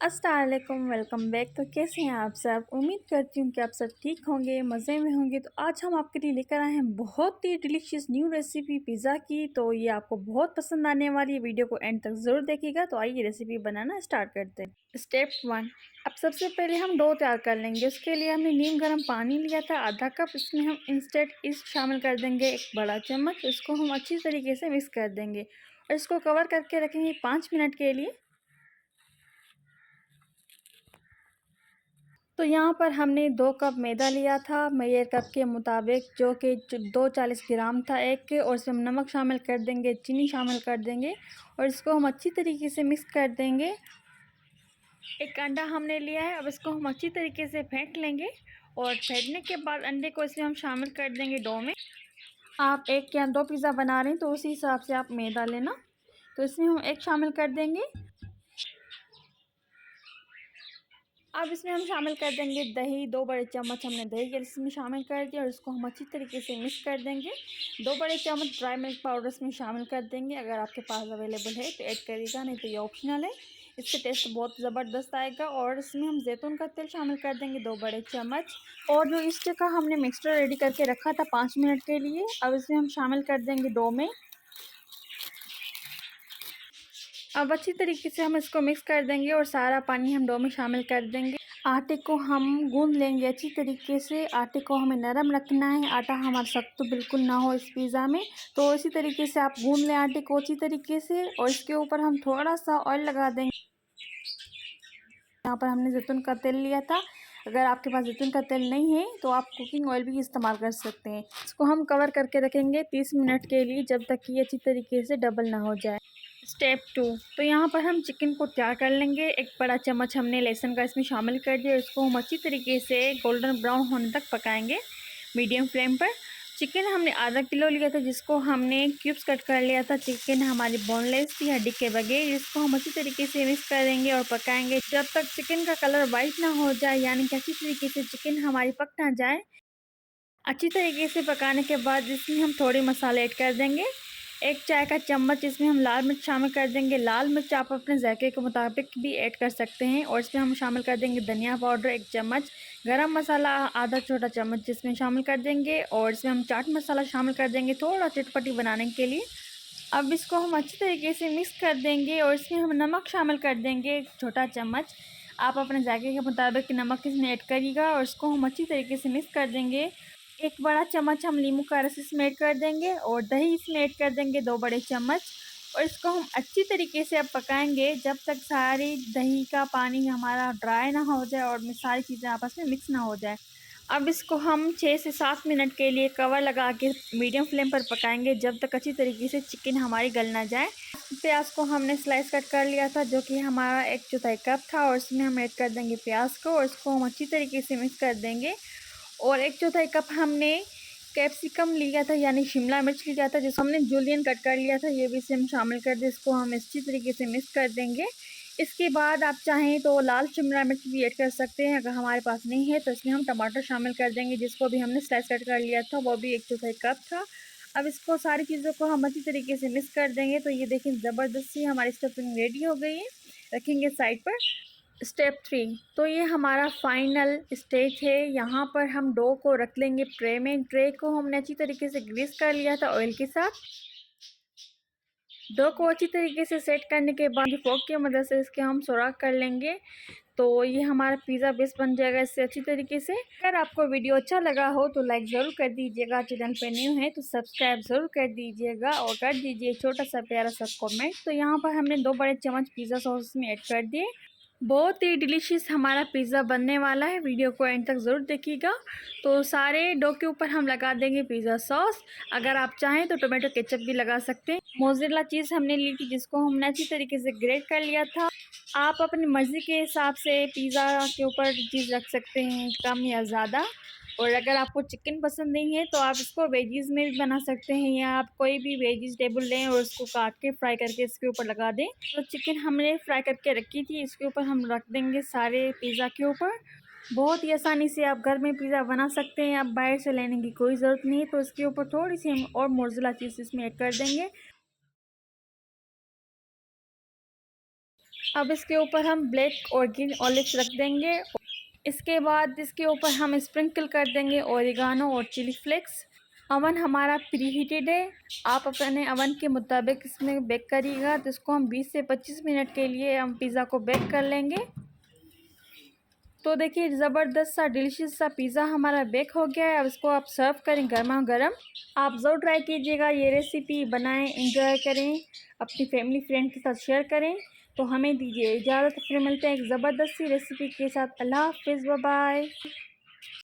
अस्सलाम वालेकुम, welcome back. तो कैसे हैं आप सब? उम्मीद करती हूँ कि आप सब ठीक होंगे, मज़े में होंगे। तो आज हम आपके लिए लेकर आए हैं बहुत ही डिलीशियस न्यू रेसिपी पिज़्ज़ा की। तो ये आपको बहुत पसंद आने वाली है, वीडियो को एंड तक ज़रूर देखिएगा। तो आइए रेसिपी बनाना स्टार्ट करते हैं। स्टेप 1। अब सबसे पहले हम डो तैयार कर लेंगे। उसके लिए हमने नीम गर्म पानी लिया था आधा कप। इसमें हम इंस्टेंट ईस्ट शामिल कर देंगे 1 बड़ा चम्मच। इसको हम अच्छी तरीके से मिक्स कर देंगे और इसको कवर करके रखेंगे 5 मिनट के लिए। तो यहाँ पर हमने 2 कप मैदा लिया था मेजर कप के मुताबिक, जो कि 240 ग्राम था एक के। और इसमें हम नमक शामिल कर देंगे, चीनी शामिल कर देंगे और इसको हम अच्छी तरीके से मिक्स कर देंगे। एक अंडा हमने लिया है, अब इसको हम अच्छी तरीके से फेंट लेंगे और फेंटने के बाद अंडे को इसमें हम शामिल कर देंगे डो में। आप 1 या 2 पिज़्ज़ा बना रहे हैं तो उसी हिसाब से आप मैदा लेना। तो इसमें हम 1 शामिल कर देंगे। अब इसमें हम शामिल कर देंगे दही। 2 बड़े चम्मच हमने दही के इसमें शामिल कर दिया और इसको हम अच्छी तरीके से मिक्स कर देंगे। 2 बड़े चम्मच ड्राई मिल्क पाउडर इसमें शामिल कर देंगे। अगर आपके पास अवेलेबल है तो ऐड करिएगा, नहीं तो ये ऑप्शनल है। इससे टेस्ट बहुत ज़बरदस्त आएगा। और इसमें हम जैतून का तेल शामिल कर देंगे 2 बड़े चम्मच। और जो ईस्ट का हमने मिक्सचर रेडी करके रखा था 5 मिनट के लिए, अब इसमें हम शामिल कर देंगे डो में। अब अच्छी तरीके से हम इसको मिक्स कर देंगे और सारा पानी हम डो में शामिल कर देंगे। आटे को हम गूंद लेंगे अच्छी तरीके से। आटे को हमें नरम रखना है, आटा हमारा सख्त तो बिल्कुल ना हो इस पिज़्ज़ा में। तो इसी तरीके से आप गूंद लें आटे को अच्छी तरीके से। और इसके ऊपर हम थोड़ा सा ऑयल लगा देंगे। यहाँ पर हमने जैतून का तेल लिया था। अगर आपके पास जैतून का तेल नहीं है तो आप कुकिंग ऑयल भी इस्तेमाल कर सकते हैं। इसको हम कवर करके रखेंगे 30 मिनट के लिए, जब तक कि अच्छी तरीके से डबल ना हो जाए। स्टेप 2। तो यहाँ पर हम चिकन को तैयार कर लेंगे। 1 बड़ा चम्मच हमने लहसुन का इसमें शामिल कर दिया। इसको हम अच्छी तरीके से गोल्डन ब्राउन होने तक पकाएंगे मीडियम फ्लेम पर। चिकन हमने आधा किलो लिया था, जिसको हमने क्यूब्स कट कर लिया था। चिकन हमारी बोनलेस थी, हड्डी के बगैर। इसको हम अच्छी तरीके से मिक्स करेंगे और पकाएंगे जब तक चिकन का कलर वाइट ना हो जाए, यानी कि अच्छी तरीके से चिकन हमारी पक ना जाए। अच्छी तरीके से पकाने के बाद इसमें हम थोड़े मसाले ऐड कर देंगे। 1 चाय का चम्मच इसमें हम लाल मिर्च शामिल कर देंगे। लाल मिर्च आप अपने जायके के मुताबिक भी ऐड कर सकते हैं। और इसमें हम शामिल कर देंगे धनिया पाउडर 1 चम्मच, गरम मसाला आधा छोटा चम्मच जिसमें शामिल कर देंगे। और इसमें हम चाट मसाला शामिल कर देंगे थोड़ा चटपटी बनाने के लिए। अब इसको हम अच्छी तरीके से मिक्स कर देंगे और इसमें हम नमक शामिल कर देंगे 1 छोटा चम्मच। आप अपने जायके के मुताबिक नमक इसमें ऐड करिएगा और इसको हम अच्छी तरीके से मिक्स कर देंगे। 1 बड़ा चम्मच हम नींबू का रस इसमें ऐड कर देंगे और दही इसमें ऐड कर देंगे 2 बड़े चम्मच। और इसको हम अच्छी तरीके से अब पकाएंगे जब तक सारी दही का पानी हमारा ड्राई ना हो जाए और सारी चीज़ें आपस में मिक्स ना हो जाए। अब इसको हम 6 से 7 मिनट के लिए कवर लगा के मीडियम फ्लेम पर पकाएंगे जब तक अच्छी तरीके से चिकन हमारी गल ना जाए। प्याज को हमने स्लाइस कट कर लिया था, जो कि हमारा 1/4 कप था। और इसमें हम ऐड कर देंगे प्याज को और इसको हम अच्छी तरीके से मिक्स कर देंगे। और 1/4 कप हमने कैप्सिकम लिया था, यानी शिमला मिर्च लिया था, जिसको हमने जूलियन कट कर लिया था। ये भी इसे हम शामिल कर दें। इसको हम अच्छी तरीके से मिक्स कर देंगे। इसके बाद आप चाहें तो लाल शिमला मिर्च भी ऐड कर सकते हैं। अगर हमारे पास नहीं है तो इसमें हम टमाटर शामिल कर देंगे, जिसको भी हमने स्लाइस कट कर लिया था, वो भी 1/4 कप था। अब इसको सारी चीज़ों को हम अच्छी तरीके से मिक्स कर देंगे। तो ये देखिए ज़बरदस्त सी हमारी स्टफिंग रेडी हो गई है। रखेंगे साइड पर। स्टेप 3। तो ये हमारा फाइनल स्टेज है। यहाँ पर हम डो को रख लेंगे ट्रे में। ट्रे को हमने अच्छी तरीके से ग्रीस कर लिया था ऑयल के साथ। डो को अच्छी तरीके से सेट करने के बाद फोक की मदद से इसके हम सुराख कर लेंगे। तो ये हमारा पिज़्ज़ा बेस बन जाएगा इससे अच्छी तरीके से। अगर आपको वीडियो अच्छा लगा हो तो लाइक ज़रूर कर दीजिएगा। चैनल पे न्यू है तो सब्सक्राइब ज़रूर कर दीजिएगा और कर दीजिए छोटा सा प्यारा सा कमेंट। तो यहाँ पर हमने 2 बड़े चम्मच पिज़्ज़ा सॉस में ऐड कर दिए। बहुत ही डिलीशियस हमारा पिज़्ज़ा बनने वाला है। वीडियो को एंड तक ज़रूर देखिएगा। तो सारे डो के ऊपर हम लगा देंगे पिज़्ज़ा सॉस। अगर आप चाहें तो टोमेटो केचप भी लगा सकते हैं। मोज़रेला चीज़ हमने ली थी, जिसको हमने अच्छी तरीके से ग्रेट कर लिया था। आप अपनी मर्ज़ी के हिसाब से पिज़्ज़ा के ऊपर चीज़ रख सकते हैं, कम या ज़्यादा। और अगर आपको चिकन पसंद नहीं है तो आप इसको वेजीज़ में भी बना सकते हैं, या आप कोई भी वेजिटेबल लें और उसको काट के फ्राई करके इसके ऊपर लगा दें। तो चिकन हमने फ्राई करके रखी थी, इसके ऊपर हम रख देंगे सारे पिज़्ज़ा के ऊपर। बहुत ही आसानी से आप घर में पिज़्ज़ा बना सकते हैं। आप बाहर से लेने की कोई ज़रूरत नहीं है। तो इसके ऊपर थोड़ी सी हम और मोज़रेला चीज़ इसमें ऐड कर देंगे। अब इसके ऊपर हम ब्लैक और ग्रीन ऑलिव्स रख देंगे। इसके बाद इसके ऊपर हम स्प्रिंकल कर देंगे ओरिगानो और चिली फ्लेक्स। अवन हमारा प्री हीटेड है, आप अपने अवन के मुताबिक इसमें बेक करिएगा। तो इसको हम 20 से 25 मिनट के लिए हम पिज़्ज़ा को बेक कर लेंगे। तो देखिए ज़बरदस्त सा डिलीशियस सा पिज़्ज़ा हमारा बेक हो गया है। अब इसको आप सर्व करें गर्मा गर्म। आप ज़रूर ट्राई कीजिएगा, ये रेसिपी बनाएं, एंजॉय करें, अपनी फैमिली फ्रेंड के साथ शेयर करें। तो हमें दीजिए इजाज़त, फिर मिलते हैं एक ज़बरदस्त सी रेसिपी के साथ। अल्लाह हाफ़िज़, बाय बाय।